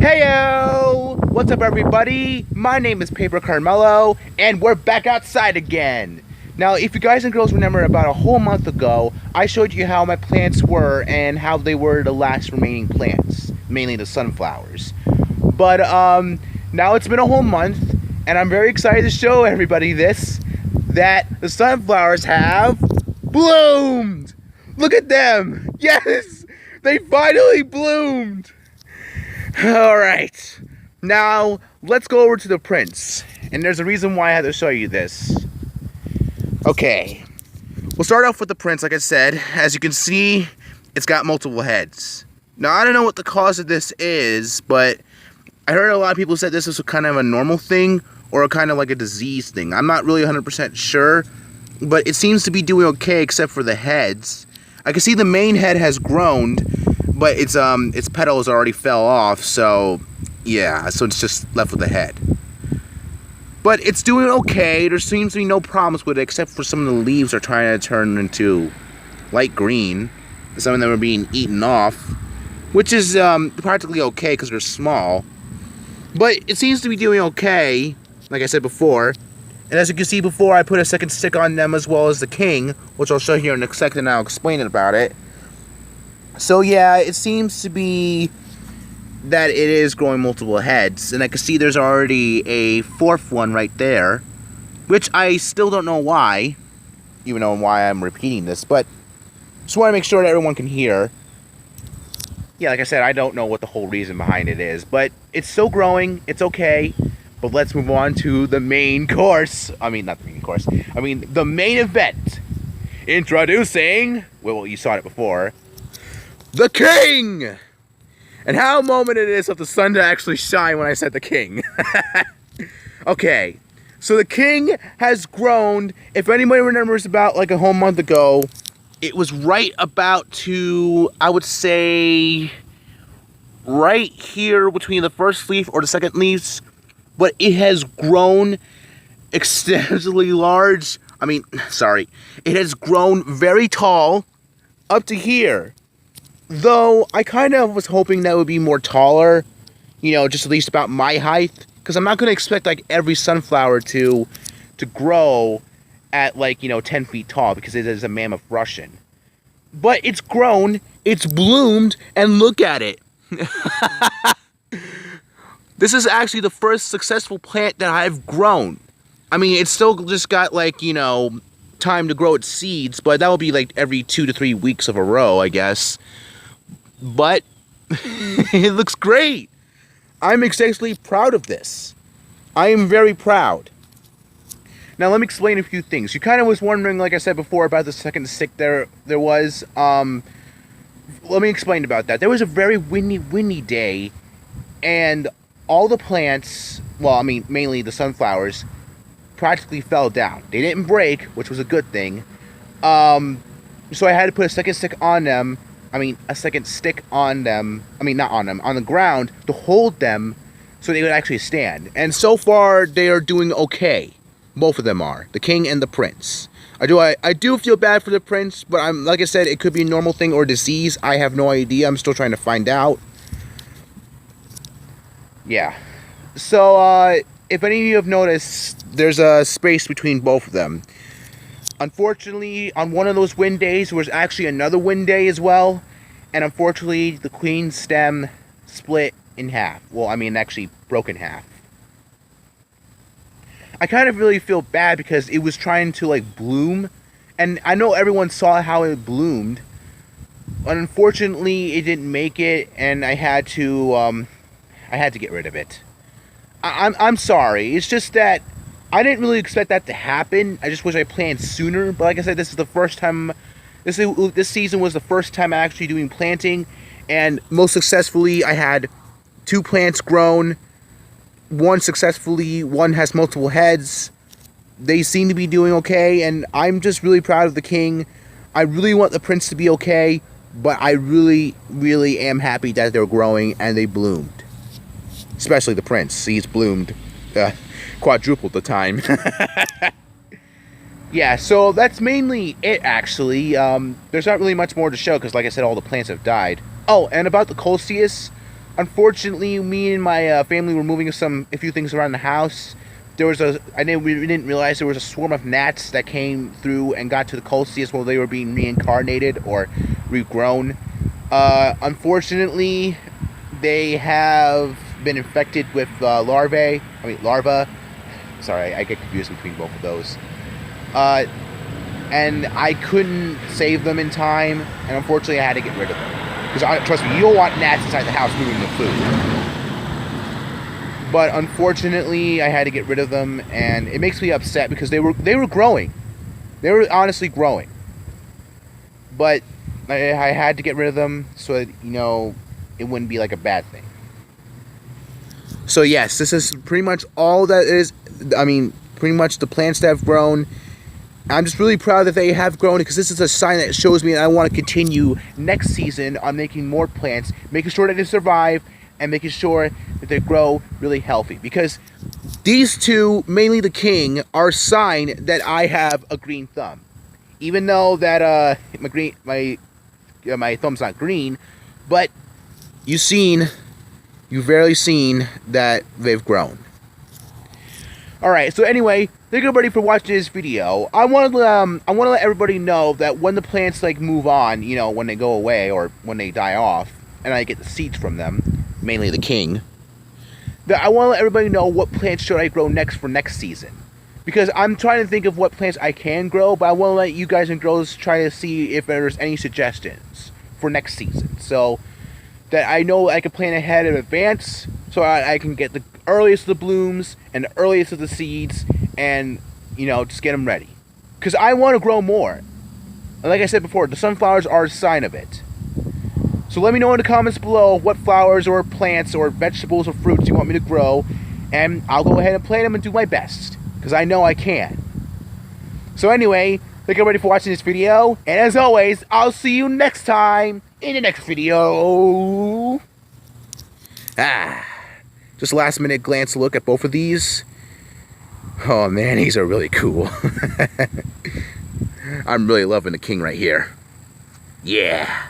Heyo! What's up, everybody? My name is PaperCarmelo, and we're back outside again. Now, if you guys and girls remember, about a whole month ago, I showed you how my plants were and how they were the last remaining plants, mainly the sunflowers. But now it's been a whole month, and I'm very excited to show everybody that the sunflowers have bloomed. Look at them. Yes, they finally bloomed. All right, now let's go over to the prints, and there's a reason why I had to show you this. Okay, we'll start off with the prints. Like I said, as you can see, it's got multiple heads. Now, I don't know what the cause of this is, but I heard a lot of people said this was kind of a normal thing or kind of like a disease thing. I'm not really 100% sure, but it seems to be doing okay except for the heads. I can see the main head has grown, but its petals already fell off, so yeah, so it's just left with the head. But it's doing okay. There seems to be no problems with it, except for some of the leaves are trying to turn into light green. Some of them are being eaten off, which is practically okay because they're small. But it seems to be doing okay, like I said before. And as you can see before, I put a second stick on them as well as the king, which I'll show you in a second and I'll explain about it. So yeah, it seems to be that it is growing multiple heads, and I can see there's already a fourth one right there, which I still don't know why, even though why I'm repeating this, but just want to make sure that everyone can hear. Yeah, like I said, I don't know what the whole reason behind it is, but it's still growing, it's okay, but let's move on to the main course. I mean, not the main course, I mean the main event. Introducing, well, you saw it before, the king! And how a moment it is of the sun to actually shine when I said the king. Okay, so the king has grown. If anybody remembers about like a whole month ago, it was right about to, I would say, right here between the first leaf or the second leaves. But it has grown extensively large. I mean, sorry. It has grown very tall up to here. Though, I kind of was hoping that it would be more taller, you know, just at least about my height. Because I'm not going to expect, like, every sunflower to grow at, like, you know, 10 feet tall. Because it is a mammoth Russian. But it's grown, it's bloomed, and look at it. This is actually the first successful plant that I've grown. I mean, it's still just got, like, you know, time to grow its seeds. But that will be, like, every 2 to 3 weeks of a row, I guess. But it looks great. I'm excessively proud of this. I am very proud. Now let me explain a few things. You kind of was wondering, like I said before, about the second stick there was. Let me explain about that. There was a very windy day, and all the plants, well, I mean, mainly the sunflowers, practically fell down. They didn't break, which was a good thing. So I had to put a second stick on them. I mean, a second stick on them, I mean, not on them, on the ground to hold them so they would actually stand. And so far, they are doing okay. Both of them are, the king and the prince. I do feel bad for the prince, but like I said, it could be a normal thing or a disease. I have no idea. I'm still trying to find out. Yeah. So, if any of you have noticed, there's a space between both of them. Unfortunately, on one of those wind days, there was actually another wind day as well. And unfortunately, the queen stem split in half. Well, I mean, actually broke in half. I kind of really feel bad because it was trying to, like, bloom. And I know everyone saw how it bloomed. But unfortunately, it didn't make it. And I had to get rid of it. I'm sorry. It's just that I didn't really expect that to happen. I just wish I planned sooner. But like I said, this is the first time. This season was the first time actually doing planting, and most successfully, I had 2 plants grown. One successfully. One has multiple heads. They seem to be doing okay, and I'm just really proud of the king. I really want the prince to be okay, but I really, really am happy that they're growing and they bloomed. Especially the prince. He's bloomed. Quadrupled the time. Yeah, so that's mainly it, actually. There's not really much more to show because, like I said, all the plants have died. Oh, and about the Colceus, Unfortunately, me and my family were moving a few things around the house. We didn't realize there was a swarm of gnats that came through and got to the coliseums while they were being reincarnated or regrown. Unfortunately, they have been infected with larvae. Larva. Sorry, I get confused between both of those. And I couldn't save them in time, and unfortunately, I had to get rid of them. Because trust me, you don't want gnats inside the house moving the food. But unfortunately, I had to get rid of them, and it makes me upset because they were growing. They were honestly growing. But I had to get rid of them so that, it wouldn't be like a bad thing. So yes, this is pretty much all that is. Pretty much the plants that have grown. I'm just really proud that they have grown because this is a sign that shows me that I want to continue next season on making more plants, making sure that they survive, and making sure that they grow really healthy. Because these two, mainly the king, are a sign that I have a green thumb. Even though that my thumb's not green, but you've barely seen that they've grown. Alright, so anyway, thank you everybody for watching this video. I want to let everybody know that when the plants move on, when they go away or when they die off, and I get the seeds from them, mainly the king, that I want to let everybody know what plants should I grow next for next season. Because I'm trying to think of what plants I can grow, but I want to let you guys and girls try to see if there's any suggestions for next season. So that I know I can plan ahead in advance, so I can get the earliest of the blooms and the earliest of the seeds, and just get them ready. Because I want to grow more. And like I said before, the sunflowers are a sign of it. So let me know in the comments below what flowers or plants or vegetables or fruits you want me to grow, and I'll go ahead and plant them and do my best, because I know I can. So anyway, thank everybody for watching this video, and as always, I'll see you next time in the next video. Just last minute glance look at both of these. Oh man, these are really cool. I'm really loving the king right here. Yeah.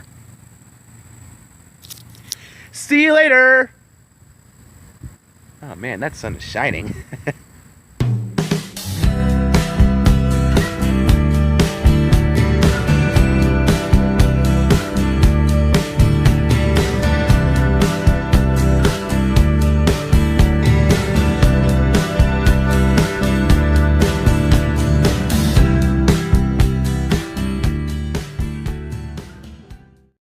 See you later. Oh man, that sun is shining.